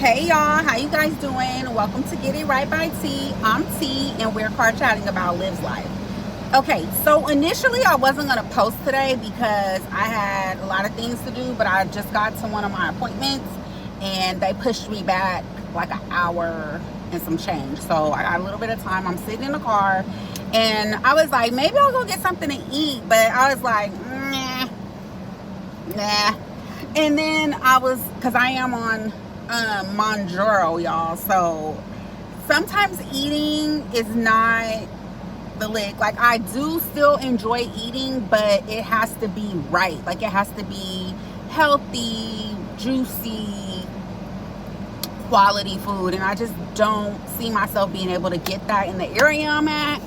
Hey y'all, how you guys doing? Welcome to Get It Right by T. I'm T and we're car chatting about Liv's life. Okay, so initially I wasn't going to post today because I had a lot of things to do, but I just got to one of my appointments and they pushed me back like an hour and some change. So I got a little bit of time. I'm sitting in the car and I was like, maybe I'll go get something to eat, but I was like, nah. And then because I am on Monjaro, y'all, so sometimes eating is not the lick. Like, I do still enjoy eating, but it has to be right. Like, it has to be healthy, juicy, quality food, and I just don't see myself being able to get that in the area I'm at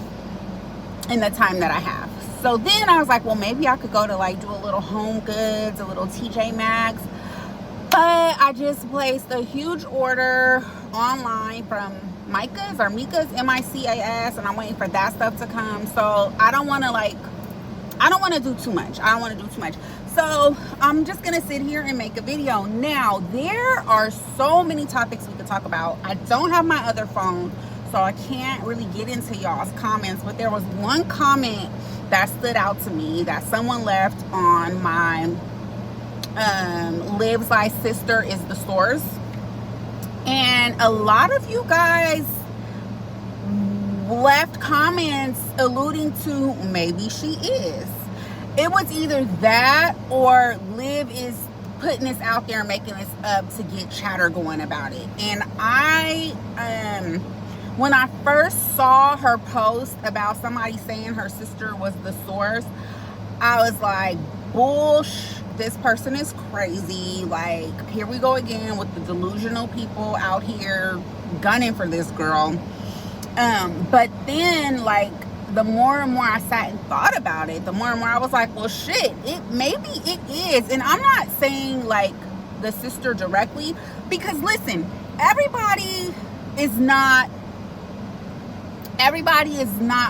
in the time that I have. So then I was like, well, maybe I could go to like do a little Home Goods, a little TJ Maxx. But I just placed a huge order online from Micah's or Mika's, MICAS, and I'm waiting for that stuff to come. So I don't want to do too much. So I'm just going to sit here and make a video. Now, there are so many topics we could talk about. I don't have my other phone, so I can't really get into y'all's comments. But there was one comment that stood out to me that someone left on my Liv's Life Sister is the Source, and a lot of you guys left comments alluding to maybe she is. It was either that or Liv is putting this out there and making this up to get chatter going about it. And when I first saw her post about somebody saying her sister was the source, I was like, bullsh, this person is crazy. Like, here we go again with the delusional people out here gunning for this girl. But then, like, the more and more I sat and thought about it, the more and more I was like, well, shit, maybe it is. And I'm not saying like the sister directly, because listen, everybody is not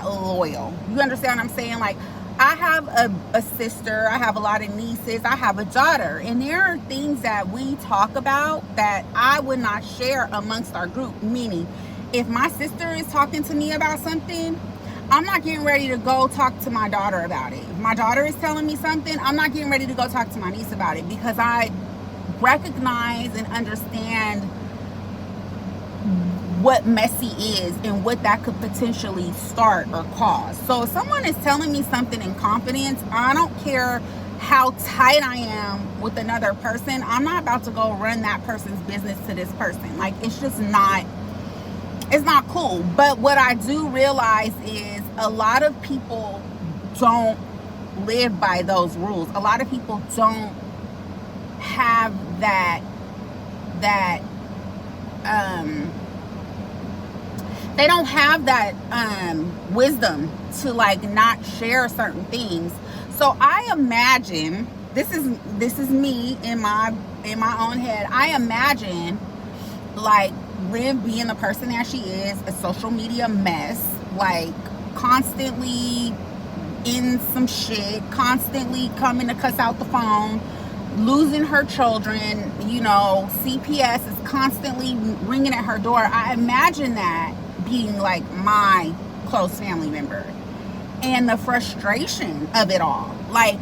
loyal. You understand what I'm saying? Like, I have a sister, I have a lot of nieces, I have a daughter, and there are things that we talk about that I would not share amongst our group. Meaning, if my sister is talking to me about something, I'm not getting ready to go talk to my daughter about it. If my daughter is telling me something, I'm not getting ready to go talk to my niece about it, because I recognize and understand what messy is and what that could potentially start or cause. So if someone is telling me something in confidence, I don't care how tight I am with another person, I'm not about to go run that person's business to this person. Like, it's just not, it's not cool. But what I do realize is a lot of people don't live by those rules. A lot of people don't have they don't have that wisdom to like not share certain things. So I imagine, this is me in my own head, I imagine like Liv being the person that she is, a social media mess, like constantly in some shit, constantly coming to cuss out the phone, losing her children, you know, CPS is constantly ringing at her door. I imagine that being like my close family member, and the frustration of it all. Like,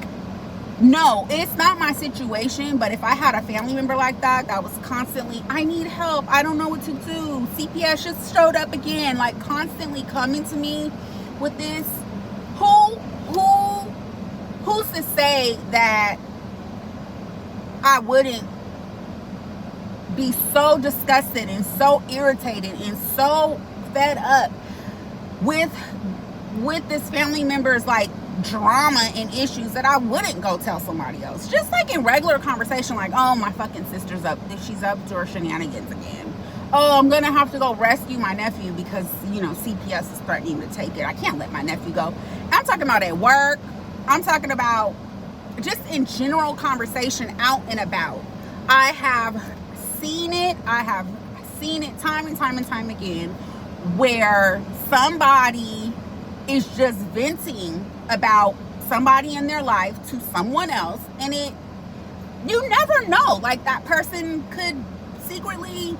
no, it's not my situation, but if I had a family member like that was constantly, I need help, I don't know what to do, CPS just showed up again, like constantly coming to me with this, who's to say that I wouldn't be so disgusted and so irritated and so fed up with this family member's like drama and issues that I wouldn't go tell somebody else. Just like in regular conversation, like, oh, my fucking sister's up, she's up to her shenanigans again. Oh, I'm gonna have to go rescue my nephew because, you know, CPS is threatening to take it. I can't let my nephew go. I'm talking about at work. I'm talking about just in general conversation out and about. I have seen it time and time again, where somebody is just venting about somebody in their life to someone else, and you never know, like that person could secretly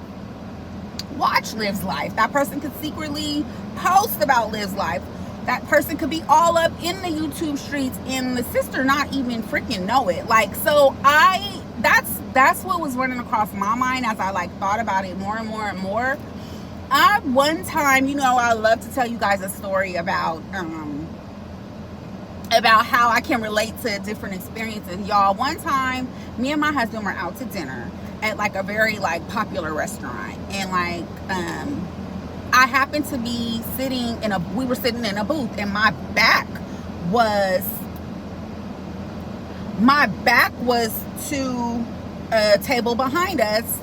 watch Liv's life. That person could secretly post about Liv's life. That person could be all up in the YouTube streets and the sister not even freaking know it. Like, so that's what was running across my mind as I like thought about it more and more and more. One time, you know, I love to tell you guys a story about how I can relate to different experiences. Y'all, one time, me and my husband were out to dinner at like a very like popular restaurant, and like I happened to be we were sitting in a booth, and my back was to a table behind us.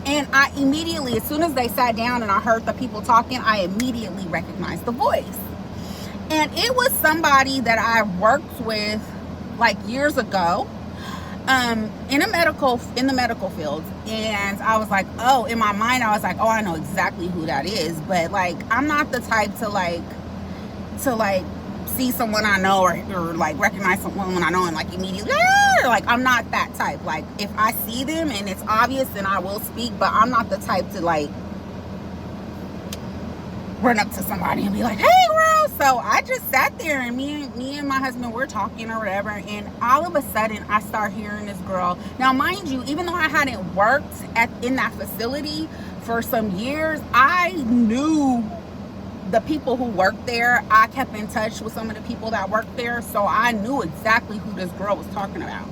And I immediately, as soon as they sat down and I heard the people talking, I immediately recognized the voice. And it was somebody that I worked with like years ago in the medical field. And I was like, oh, in my mind, I was like, oh, I know exactly who that is. But like, I'm not the type to see someone I know or like recognize someone I know and like immediately, like, I'm not that type. Like, if I see them and it's obvious, then I will speak, but I'm not the type to like run up to somebody and be like, hey girl. So I just sat there, and me and my husband were talking or whatever, and all of a sudden I start hearing this girl. Now mind you, even though I hadn't worked in that facility for some years, I knew the people who worked there. I kept in touch with some of the people that worked there, so I knew exactly who this girl was talking about.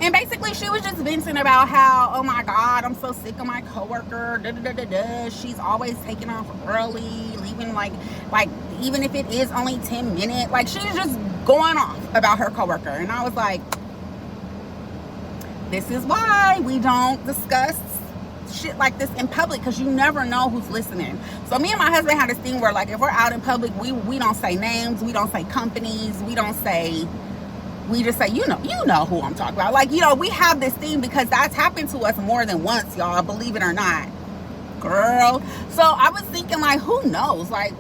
And basically, she was just venting about how, oh my God, I'm so sick of my coworker. She's always taking off early, leaving like even if it is only 10 minutes. Like, she was just going off about her coworker. And I was like, this is why we don't discuss shit like this in public, because you never know who's listening. So me and my husband had this thing where, like, if we're out in public, we don't say names, we don't say companies, we just say, you know who I'm talking about. Like, you know, we have this thing because that's happened to us more than once, y'all, believe it or not, girl. So I was thinking, like, who knows? Like,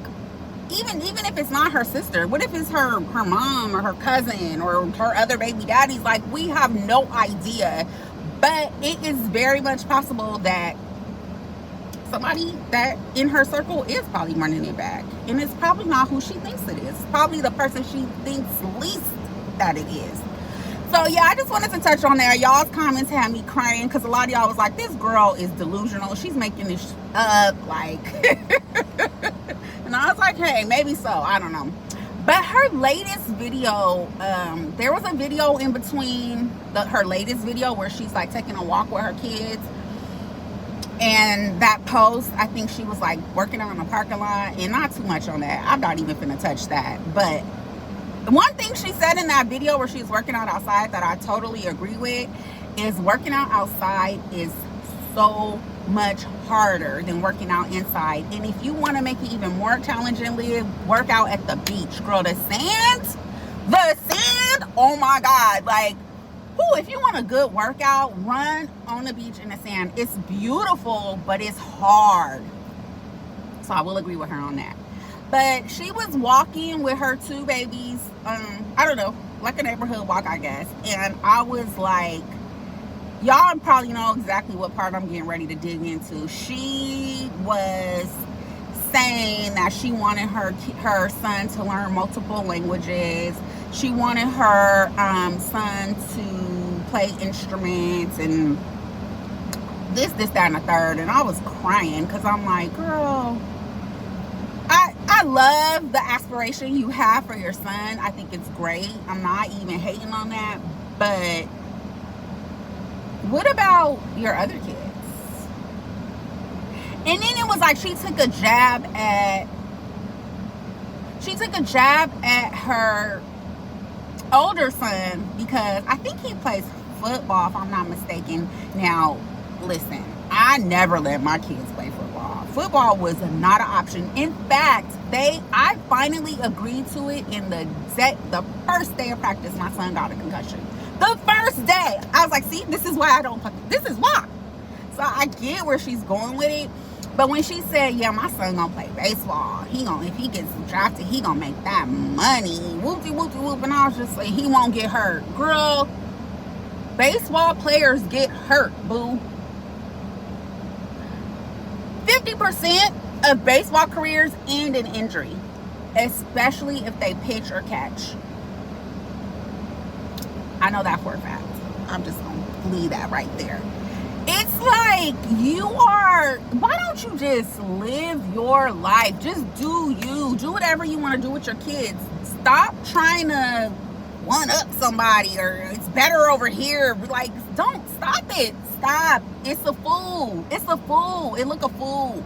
even if it's not her sister, what if it's her mom or her cousin or her other baby daddies? Like, we have no idea. But it is very much possible that somebody that in her circle is probably running it back. And it's probably not who she thinks it is. It's probably the person she thinks least that it is. So yeah, I just wanted to touch on that. Y'all's comments had me crying, because a lot of y'all was like, this girl is delusional. She's making this up, like. And I was like, hey, maybe so. I don't know. But her latest video, there was a video in between her latest video where she's like taking a walk with her kids. And that post, I think she was like working out in the parking lot, and not too much on that. I'm not even finna touch that. But one thing she said in that video where she's working out outside that I totally agree with is working out outside is so much harder than working out inside. And if you want to make it even more challenging, work out at the beach, girl. The sand, oh my God. Like, if you want a good workout, run on the beach in the sand. It's beautiful, but it's hard. So I will agree with her on that. But she was walking with her two babies, I don't know, like a neighborhood walk, I guess. And I was like, y'all probably know exactly what part I'm getting ready to dig into. She was saying that she wanted her son to learn multiple languages. She wanted her son to play instruments and this, that, and the third. And I was crying, because I'm like, girl, I love the aspiration you have for your son. I think it's great. I'm not even hating on that. But what about your other kids? And then it was like she took a jab at her older son, because I think he plays football, if I'm not mistaken. Now, listen, I never let my kids play football. Football was not an option. In fact, I finally agreed to it in the first day of practice. My son got a concussion. The first day. I was like, see, this is why I don't play. This is why. So I get where she's going with it. But when she said, yeah, my son gonna play baseball, if he gets drafted, he gonna make that money, whoop-de-whoop-de-whoop, and I was just like, he won't get hurt. Girl, baseball players get hurt, boo. 50% of baseball careers end in injury, especially if they pitch or catch. I know that for a fact. I'm just going to leave that right there. It's like, why don't you just live your life? Just do you. Do whatever you want to do with your kids. Stop trying to one up somebody or it's better over here. Like, don't stop it. Stop. It's a fool. It's a fool. It looks a fool.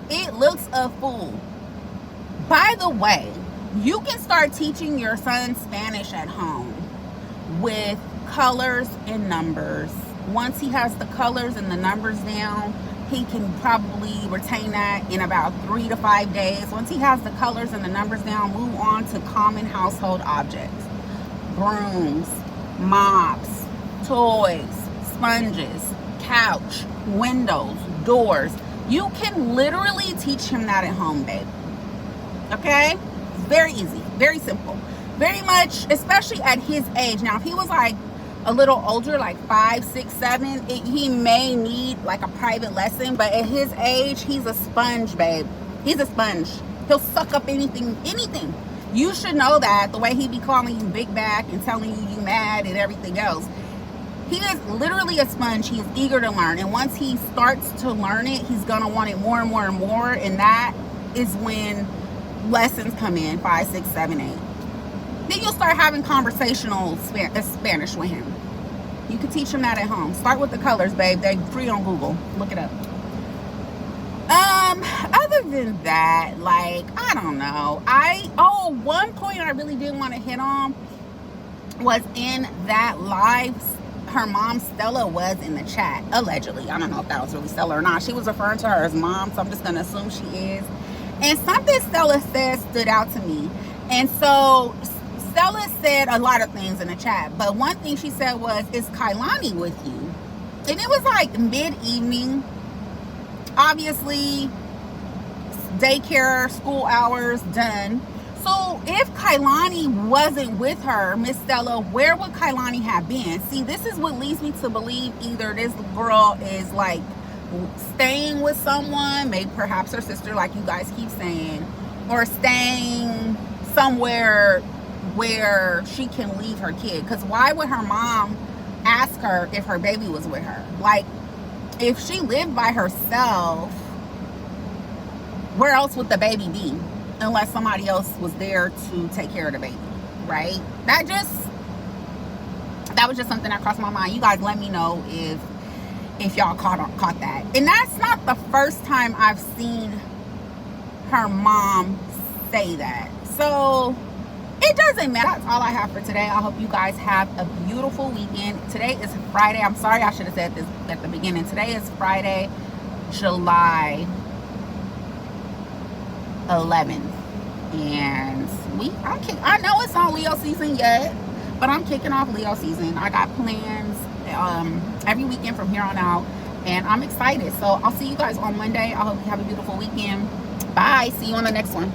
It looks a fool. By the way, you can start teaching your son Spanish at home with colors and numbers. Once he has the colors and the numbers down, he can probably retain that in about 3 to 5 days. Once he has the colors and the numbers down, move on to common household objects. Brooms, mops, toys, sponges, couch, windows, doors. You can literally teach him that at home, babe. Okay? Very easy, very simple. Very much, especially at his age. Now, if he was like a little older, like 5, 6, 7, he may need like a private lesson, but at his age, he's a sponge, babe. He's a sponge. He'll suck up anything. You should know that, the way he be calling you big back and telling you mad and everything else. He is literally a sponge. He is eager to learn, and once he starts to learn it, he's gonna want it more and more and more, and that is when lessons come in, 5, 6, 7, 8. Then you'll start having conversational Spanish with him. You can teach him that at home. Start with the colors, babe. They're free on Google. Look it up. Other than that, like, I don't know. One point I really did want to hit on was in that live, her mom, Stella, was in the chat. Allegedly. I don't know if that was really Stella or not. She was referring to her as mom, so I'm just going to assume she is. And something Stella said stood out to me. And so Stella said a lot of things in the chat, but one thing she said was, is Kailani with you? And it was like mid-evening. Obviously, daycare, school hours done. So if Kailani wasn't with her, Miss Stella, where would Kailani have been? See, this is what leads me to believe either this girl is like staying with someone, maybe perhaps her sister, like you guys keep saying, or staying somewhere where she can leave her kid. Because why would her mom ask her if her baby was with her? Like, if she lived by herself, where else would the baby be? Unless somebody else was there to take care of the baby, right? That was just something that crossed my mind. You guys let me know if y'all caught that. And that's not the first time I've seen her mom say that. So it doesn't matter. That's all I have for today. I hope you guys have a beautiful weekend. Today is Friday. I'm sorry, I should have said this at the beginning. Today is Friday, July 11th. And I know it's not Leo season yet, but I'm kicking off Leo season. I got plans every weekend from here on out, and I'm excited. So I'll see you guys on Monday. I hope you have a beautiful weekend. Bye. See you on the next one.